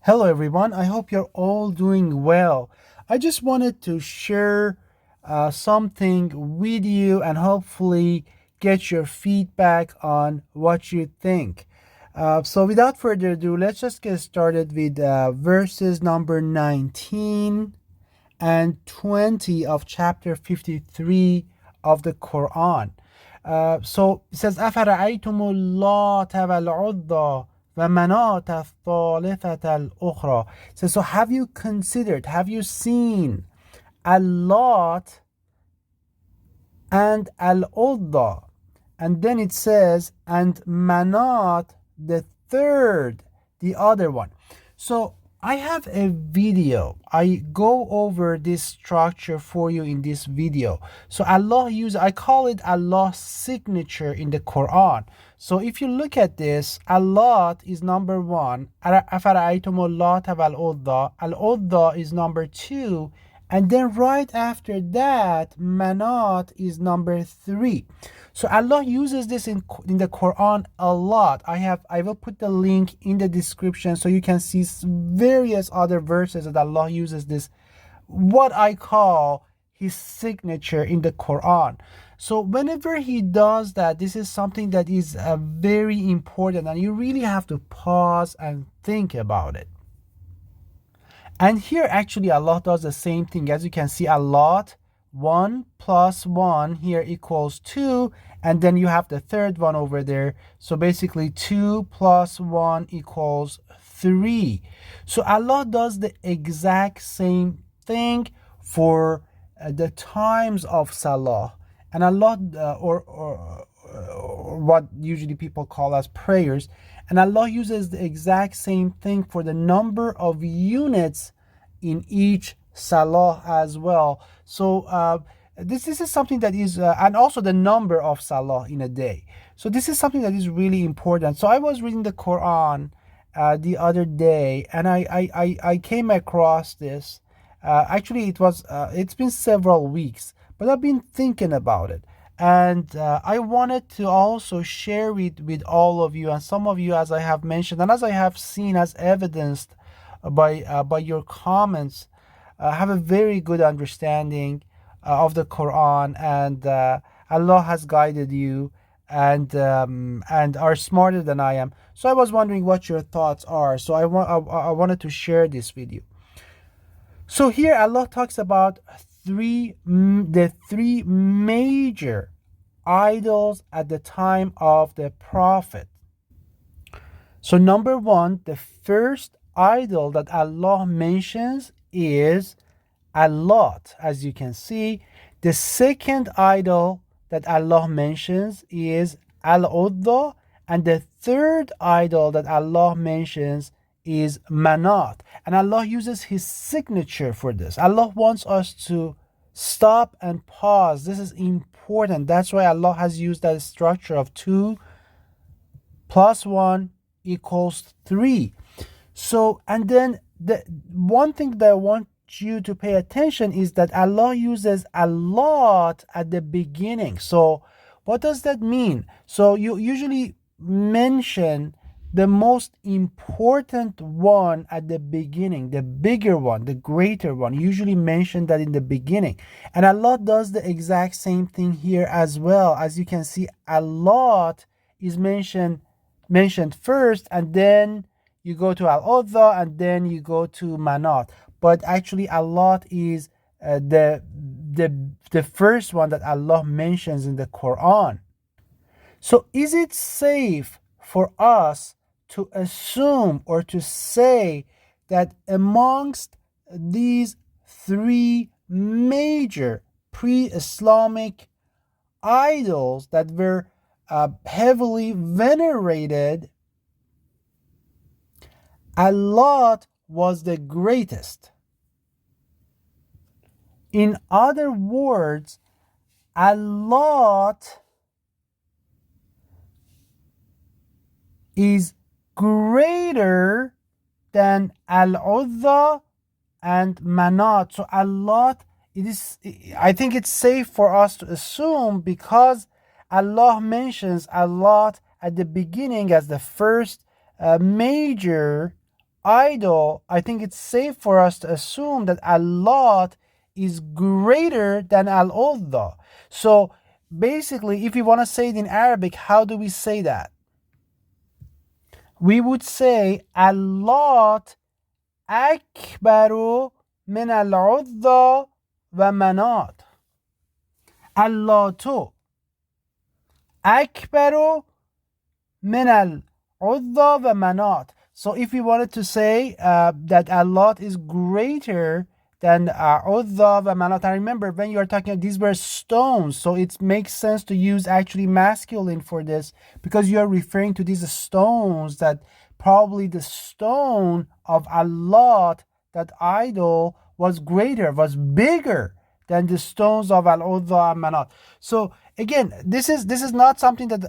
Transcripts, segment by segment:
Hello everyone, I hope you're all doing well. I just wanted to share something with you and hopefully get your feedback on what you think. So without further ado, let's just get started with verses number 19 and 20 of chapter 53 of the Quran. So it says, أَفَرَأَيْتُمُ اللَّاتَ وَالْعُزَّى وَمَنَاةَ الثَّالِثَةَ الْأُخْرَى. It says, so have you considered, have you seen Allat and Al-Uzza? And then it says, and Manat, the third, the other one. So I have a video. I go over this structure for you in this video. So I call it Allah's signature in the Quran. So if you look at this, Allah is number one. أَفَرَأَيْتُمُ اللَّاتَ وَالْعُزَّى. Al-Uzza is number two. And then right after that, Manat is number three. So Allah uses this in the Quran a lot. I will put the link in the description so you can see various other verses that Allah uses this, what I call his signature in the Quran. So whenever he does that, this is something that is very important and you really have to pause and think about it. And here actually Allah does the same thing. As you can see, Allat, 1 plus 1 here equals 2, and then you have the third one over there. So basically 2 plus 1 equals 3. So Allah does the exact same thing for the times of Salah. And Allah, or what usually people call as prayers, and Allah uses the exact same thing for the number of units in each salah as well. So this is something that is, and also the number of salah in a day. So this is something that is really important. So I was reading the Quran the other day, and I came across this. Actually, it's been several weeks, but I've been thinking about it. And I wanted to also share it with all of you and some of you, as I have mentioned and as I have seen, as evidenced by your comments, have a very good understanding of the Quran, and Allah has guided you and are smarter than I am. So I was wondering what your thoughts are. So I wanted to share this with you. So here Allah talks about the three major idols at the time of the Prophet. So number one, the first idol that Allah mentions is Allat, as you can see. The second idol that Allah mentions is Al-Uzza, and the third idol that Allah mentions is Manat. And Allah uses his signature for this. Allah wants us to stop and pause. This is important. That's why Allah has used that structure of 2 plus 1 equals 3. So, and then the one thing that I want you to pay attention is that Allah uses Allat at the beginning. So what does that mean? So you usually mention the most important one at the beginning, the bigger one, the greater one, usually mention that in the beginning. And Allah does the exact same thing here as well. As you can see, Allat is mentioned first, and then you go to Al-Uzza, and then you go to Manat. But actually Allat is the first one that Allah mentions in the Quran. So is it safe for us to assume or to say that amongst these three major pre-Islamic idols that were heavily venerated, Allat was the greatest? In other words, Allat is greater than Al-Uzza and Manat. So Allat, I think it's safe for us to assume, because Allah mentions Allat at the beginning as the first major idol, I think it's safe for us to assume that Allah is greater than al-Uzza. So basically, if we want to say it in Arabic, how do we say that? We would say اللات اکبر من العزى و منات. اللاتو اکبر من العزى و منات. So if we wanted to say that Allah is greater than Uzza wa Manat, and remember when you are talking, these were stones, so it makes sense to use actually masculine for this, because you are referring to these stones, that probably the stone of Allah, that idol, was greater, was bigger than the stones of Al-Uzza and Manat. So again, this is not something that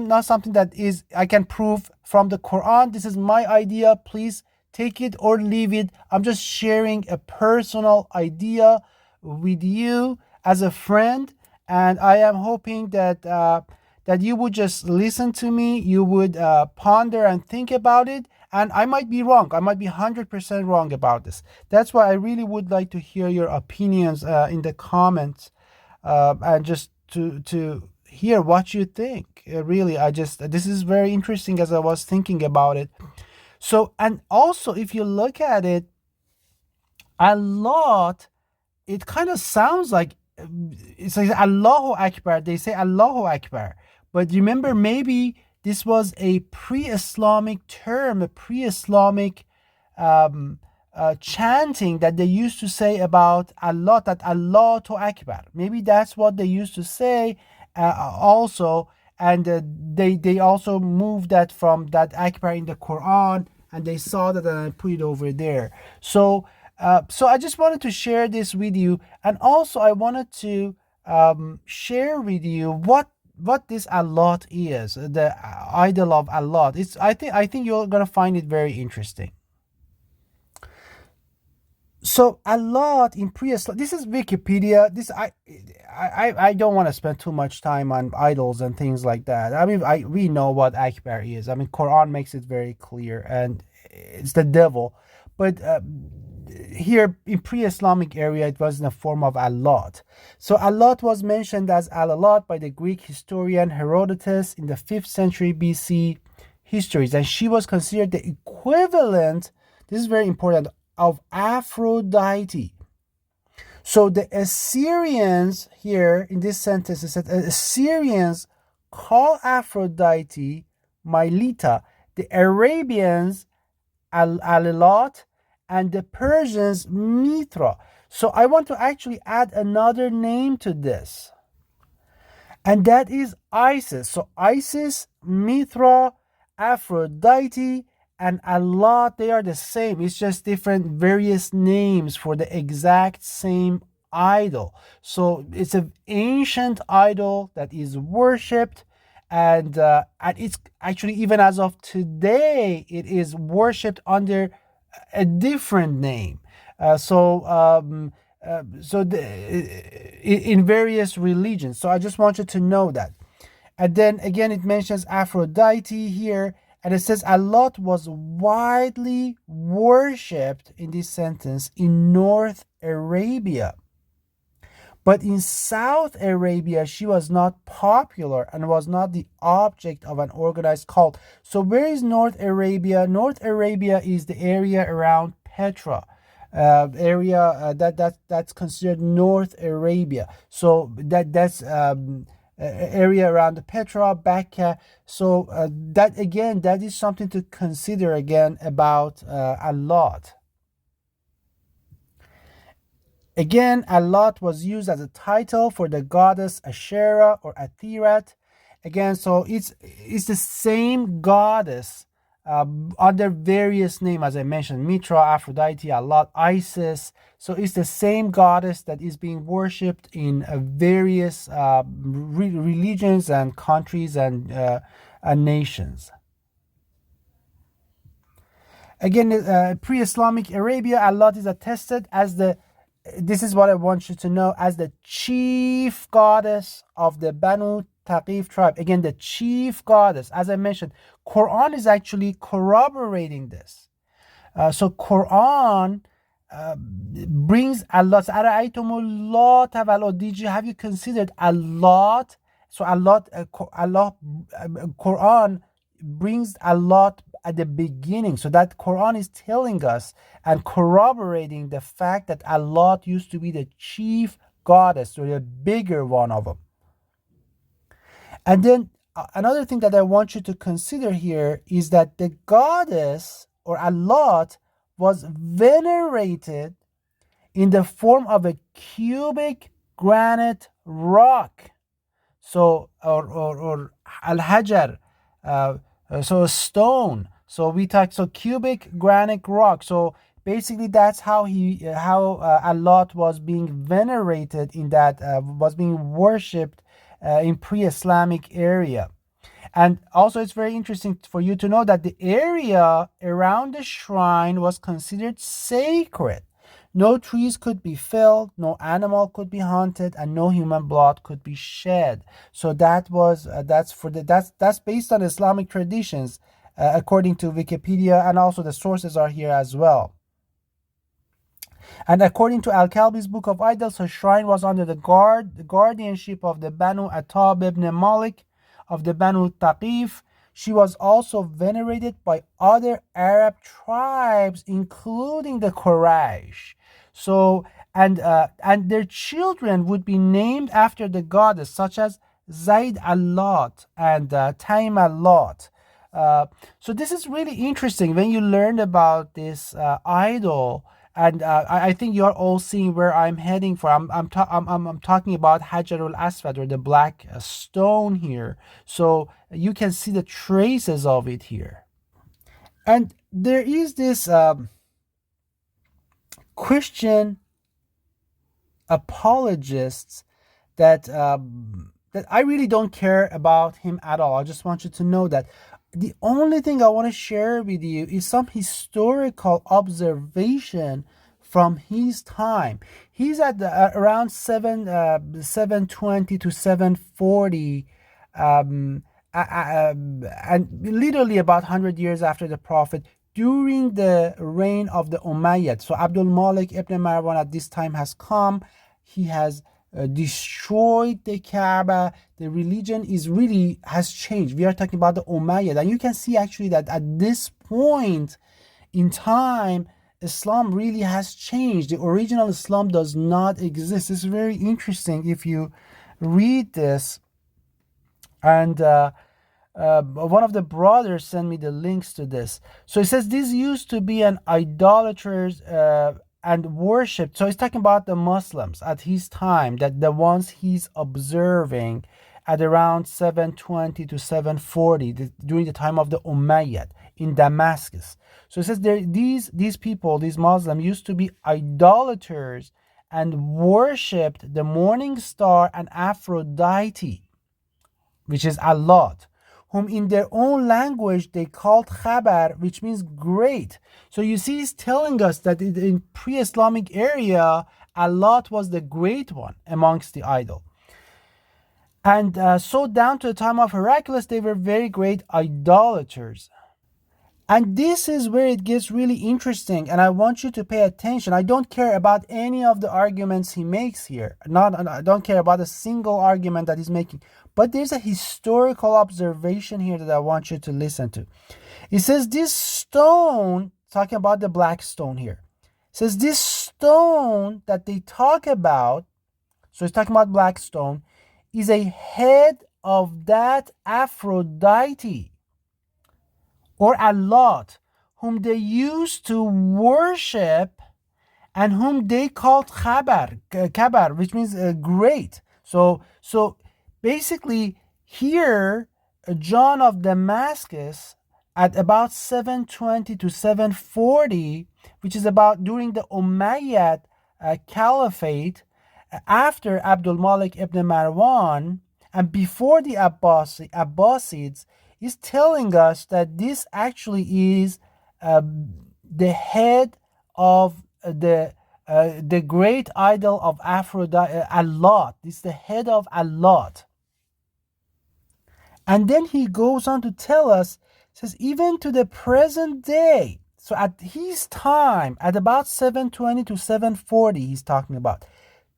not something that is I can prove from the Quran. This is my idea. Please take it or leave it. I'm just sharing a personal idea with you as a friend, and I am hoping that that you would just listen to me, you would ponder and think about it. And I might be wrong. I might be 100% wrong about this. That's why I really would like to hear your opinions in the comments, and just to hear what you think. Really, this is very interesting as I was thinking about it. So, and also if you look at it, Allah, it kind of sounds like it's like Allahu Akbar. They say Allahu Akbar. But remember, maybe this was a pre-Islamic term, a pre-Islamic chanting that they used to say about Allah, that Allahu Akbar. Maybe that's what they used to say also. And they also moved that from that Akbar in the Quran, and they saw that and I put it over there. So I just wanted to share this with you, and also I wanted to share with you what this Allah is, the idol of Allah. I think you're gonna find it very interesting. So Allah in pre-Islam, this is Wikipedia. This I don't want to spend too much time on idols and things like that. I mean, we know what Akbar is. I mean, Quran makes it very clear, and it's the devil. But here in pre-Islamic area, it was in the form of Allat. So Allat was mentioned as Al-Latu by the Greek historian Herodotus in the 5th century BC histories, and she was considered the equivalent, this is very important, of Aphrodite. So the Assyrians, here in this sentence, it said Assyrians call Aphrodite Mylita, the Arabians al-Lat, and the Persians Mithra. So I want to actually add another name to this, and that is Isis. So Isis, Mithra, Aphrodite, and Allah, they are the same. It's just different, various names for the exact same idol. So it's an ancient idol that is worshipped, and it's actually, even as of today, it is worshipped under a different name. In various religions. So I just want you to know that. And then again, it mentions Aphrodite here, and it says Allah was widely worshipped in this sentence in North Arabia. But in South Arabia, she was not popular and was not the object of an organized cult. So where is North Arabia? North Arabia is the area around Petra, that's considered North Arabia. So that's area around the Petra, Becca. So that is something to consider again about Allah. Again, Allat was used as a title for the goddess Asherah or Athirat. Again, so it's the same goddess under various names, as I mentioned: Mitra, Aphrodite, Allat, Isis. So it's the same goddess that is being worshipped in various religions and countries and nations. Again, pre-Islamic Arabia, Allah is attested as this is what I want you to know, as the chief goddess of the Banu Taqif tribe. Again, the chief goddess, as I mentioned, Quran is actually corroborating this. So Quran brings Allah. Have you considered Allah? So Allah, Quran brings Allah at the beginning. So that Quran is telling us and corroborating the fact that Allah used to be the chief goddess, or the bigger one of them. And then another thing that I want you to consider here is that the goddess, or Allah, was venerated in the form of a cubic granite rock. So, or al-hajar, so a stone. So we talk, so cubic granite rock. So basically that's how Allah was being venerated in that, was being worshipped in pre-Islamic area. And also it's very interesting for you to know that the area around the shrine was considered sacred. No trees could be felled, no animal could be hunted, and no human blood could be shed. So that was that's based on Islamic traditions, according to Wikipedia, and also the sources are here as well. And according to Al-Kalbi's Book of Idols, her shrine was under the guardianship of the Banu Atab ibn Malik of the Banu Taqif. She was also venerated by other Arab tribes, including the Quraysh. So, and their children would be named after the goddess, such as Zaid al-Lat and Taim al-Lat. So this is really interesting when you learn about this idol. And I think you're all seeing where I'm heading for. I'm talking about Hajar al-Aswad, or the black stone here. So you can see the traces of it here. And there is this Christian apologists that that I really don't care about him at all. I just want you to know that the only thing I want to share with you is some historical observation from his time. He's at around 720 to 740, and literally about 100 years after the Prophet, during the reign of the Umayyad. So Abdul Malik ibn Marwan at this time has come. He has destroyed the Kaaba. The religion has changed. We are talking about the Umayyad, and you can see actually that at this point in time, Islam really has changed. The original Islam does not exist. It's very interesting if you read this. And one of the brothers sent me the links to this. So it says this used to be an idolaters and worshipped. So he's talking about the Muslims at his time, that the ones he's observing at around 720 to 740, during the time of the Umayyad in Damascus. So it says these people, these Muslims, used to be idolaters and worshipped the morning star and Aphrodite, which is Allāt, whom in their own language they called Khabar, which means great. So you see, he's telling us that in pre-Islamic area, Allāt was the great one amongst the idol. And so down to the time of Heraclius, they were very great idolaters. And this is where it gets really interesting, and I want you to pay attention. I don't care about any of the arguments he makes here. I don't care about a single argument that he's making. But there's a historical observation here that I want you to listen to. It says this stone, talking about the black stone here, says this stone that they talk about, so it's talking about black stone, is a head of that Aphrodite, or Allāt, whom they used to worship and whom they called Kabar, which means great. So basically here, John of Damascus at about 720 to 740, which is about during the Umayyad Caliphate, after Abdul Malik ibn Marwan and before the Abbasids, is telling us that this actually is the head of the great idol of Aphrodite, Allāt. This is the head of Allāt. And then he goes on to tell us, says, even to the present day, So at his time, at about 720 to 740, he's talking about,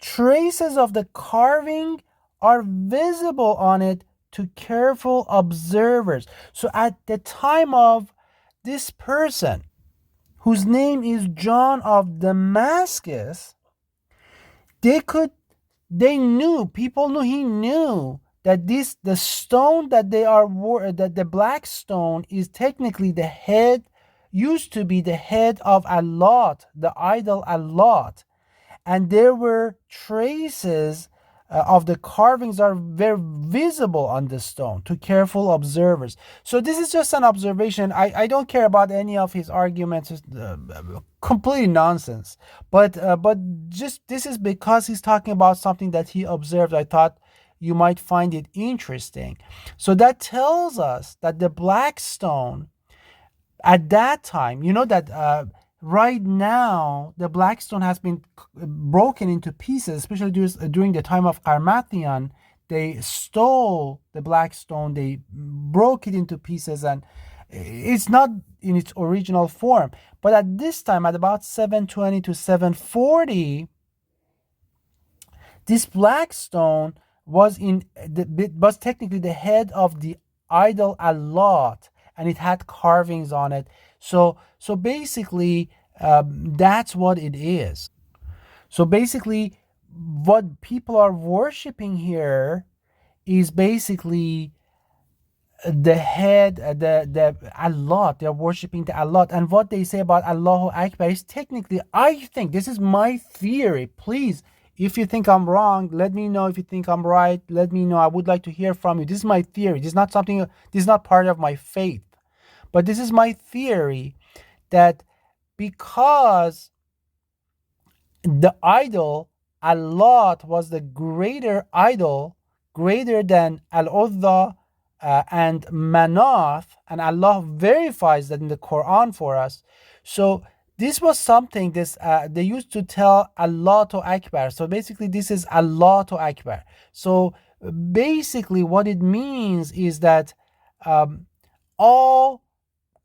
traces of the carving are visible on it to careful observers. So at the time of this person, whose name is John of Damascus, people knew, he knew that the stone that that the black stone is technically the head, used to be the head of Allot, the idol Allot. And there were traces of the carvings are very visible on the stone to careful observers. So this is just an observation. I don't care about any of his arguments. It's completely nonsense. But just this is because he's talking about something that he observed. I thought you might find it interesting. So that tells us that the black stone at that time, you know that right now the black stone has been broken into pieces, especially during the time of Carmathian. They stole the black stone, they broke it into pieces, and it's not in its original form. But at this time, at about 720 to 740, this black stone was technically the head of the idol Allot, and it had carvings on it. So basically, that's what it is. So basically, what people are worshiping here is basically the head, the Allah. They're worshiping the Allah, and what they say about Allahu Akbar is technically, I think, this is my theory. Please, if you think I'm wrong, let me know. If you think I'm right, let me know. I would like to hear from you. This is my theory. This is not part of my faith. But this is my theory, that because the idol Allot was the greater idol, greater than Al-Uzza and Manath, and Allah verifies that in the Quran for us. So this was something they used to tell Allahu Akbar. So basically this is Allahu Akbar. So basically what it means is that all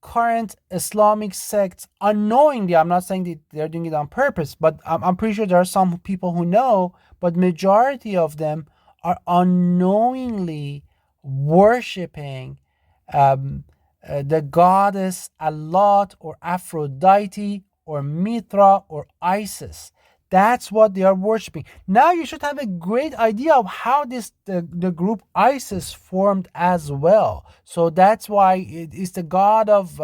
current Islamic sects unknowingly, I'm not saying that they're doing it on purpose, but I'm pretty sure there are some people who know, but majority of them are unknowingly worshipping the goddess Allot or Aphrodite or Mithra or Isis. That's what they are worshiping. Now you should have a great idea of how the group ISIS formed as well. So that's why it is the god of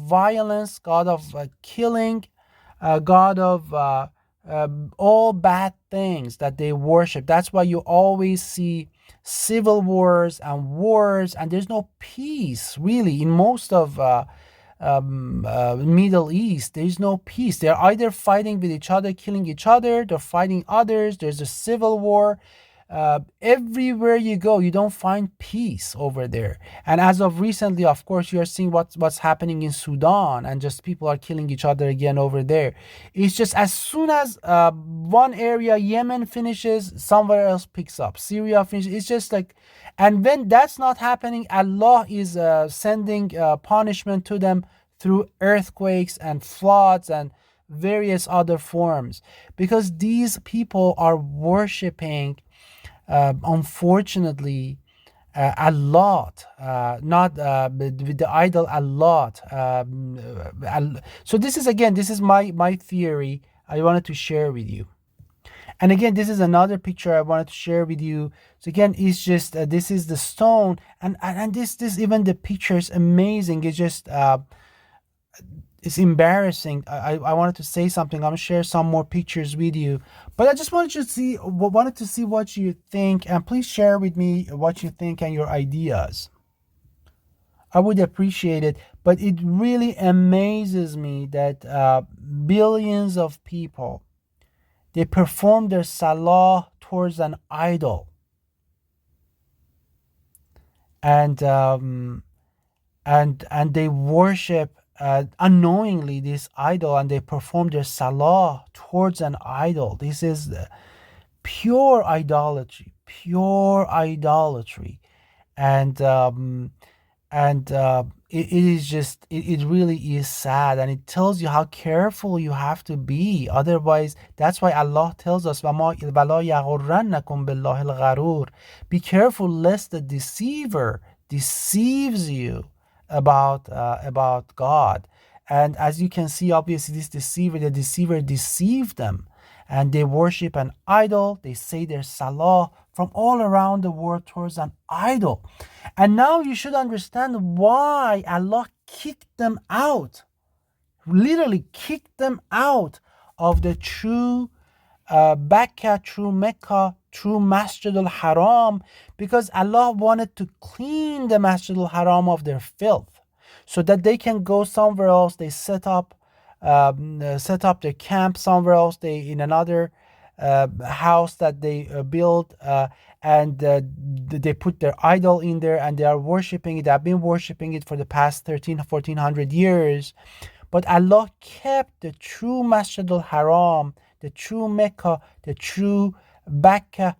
violence, god of killing, god of all bad things that they worship. That's why you always see civil wars, and there's no peace really in most of Middle East. There's no peace. They're either fighting with each other, killing each other, they're fighting others, there's a civil war. Everywhere you go, you don't find peace over there. And as of recently, of course, you're seeing what's happening in Sudan, and just people are killing each other again over there. It's just as soon as one area, Yemen, finishes, somewhere else picks up. Syria finishes. It's just like, and when that's not happening, Allah is sending punishment to them through earthquakes and floods and various other forms, because these people are worshipping unfortunately Allot, not with the idol Allot. So this is my theory I wanted to share with you. And again, this is another picture I wanted to share with you. So again, it's just this is the stone, and this even the picture is amazing. It's just it's embarrassing. I wanted to say something. I'm gonna share some more pictures with you, but I just wanted to see what you think, and please share with me what you think and your ideas. I would appreciate it. But it really amazes me that billions of people, they perform their salah towards an idol, and they worship unknowingly this idol, and they perform their salah towards an idol. This is pure idolatry, and it is just, it really is sad, and it tells you how careful you have to be. Otherwise, that's why Allah tells us, وَلَا يَغُرَّنَّكُمْ بِاللَّهِ الْغَرُورِ. Be careful lest the deceiver deceives you about God. And as you can see, obviously, the deceiver deceived them, and they worship an idol. They say their salah from all around the world towards an idol. And now you should understand why Allah kicked them out, literally kicked them out of the true Mecca, true Mecca, true Masjid al-Haram, because Allah wanted to clean the Masjid al-Haram of their filth, so that they can go somewhere else. They set up their camp somewhere else. They in another house that they built, and they put their idol in there, and they are worshiping it. They have been worshiping it for the past 1400 years. But Allah kept the true Masjid al-Haram, the true Mecca, the true Mecca,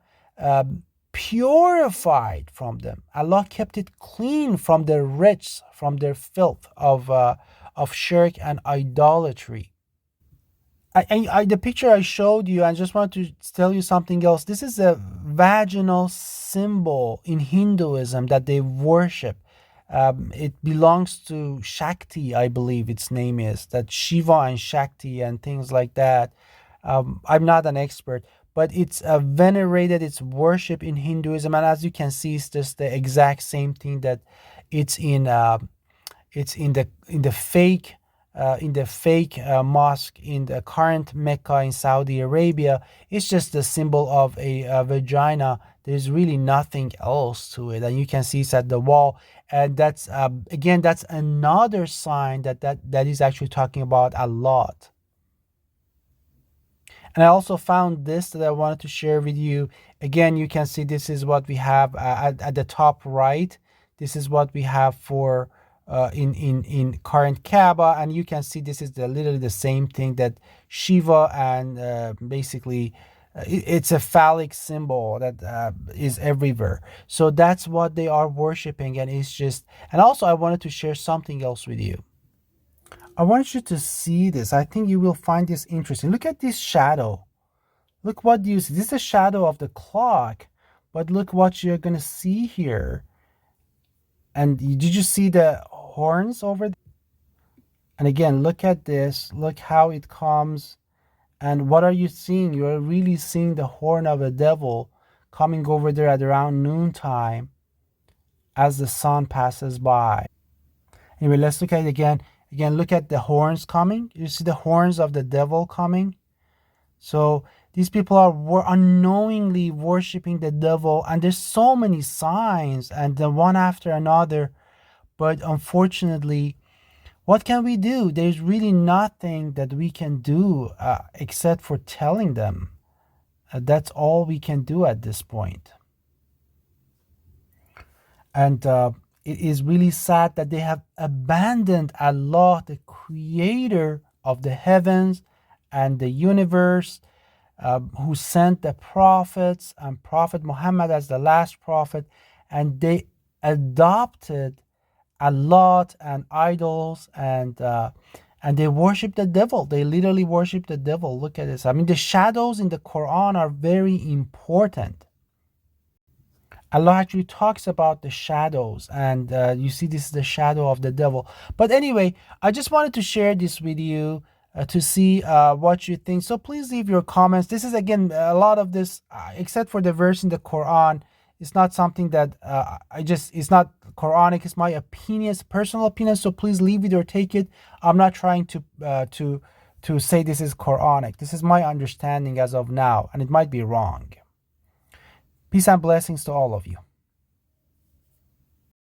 purified from them. Allah kept it clean from their rich, from their filth of shirk and idolatry. The picture I showed you, I just want to tell you something else. This is a vaginal symbol in Hinduism that they worship. It belongs to Shakti, I believe its name is, that Shiva and Shakti and things like that. I'm not an expert, but it's venerated, it's worship in Hinduism, and as you can see, it's just the exact same thing that it's in the fake mosque in the current Mecca in Saudi Arabia. It's just the symbol of a vagina. There's really nothing else to it, and you can see it's at the wall. And that's again, that's another sign that is actually talking about Allāt. And I also found this that I wanted to share with you. Again, you can see this is what we have at the top right. This is what we have for in current Kaaba, and you can see this is literally the same thing that Shiva, and basically it's a phallic symbol that is everywhere. So that's what they are worshiping, and it's just. And also, I wanted to share something else with you. I want you to see this. I think you will find this interesting. Look at this shadow. Look what you see. This is a shadow of the clock, but look what you're gonna see here. And did you see the horns over there? And again, look at this. Look how it comes. And what are you seeing? You're really seeing the horn of a devil coming over there at around noontime as the sun passes by. Anyway, let's look at it again. Again, look at the horns coming. You see the horns of the devil coming. So these people are unknowingly worshiping the devil, and there's so many signs, and the one after another. But unfortunately, what can we do? There's really nothing that we can do except for telling them. That's all we can do at this point. And it is really sad that they have abandoned Allah, the creator of the heavens and the universe, who sent the prophets and Prophet Muhammad as the last prophet, and they adopted Allāt and idols, and they worship the devil. They literally worship the devil. Look at this. I mean, the shadows in the Quran are very important. Allah actually talks about the shadows, and you see this is the shadow of the devil. But anyway, I just wanted to share this with you to see what you think. So please leave your comments. This is, again, a lot of this, except for the verse in the Quran, it's not something that it's not Quranic. It's my opinion, it's personal opinion. So please leave it or take it. I'm not trying to say this is Quranic. This is my understanding as of now, and it might be wrong. Peace and blessings to all of you.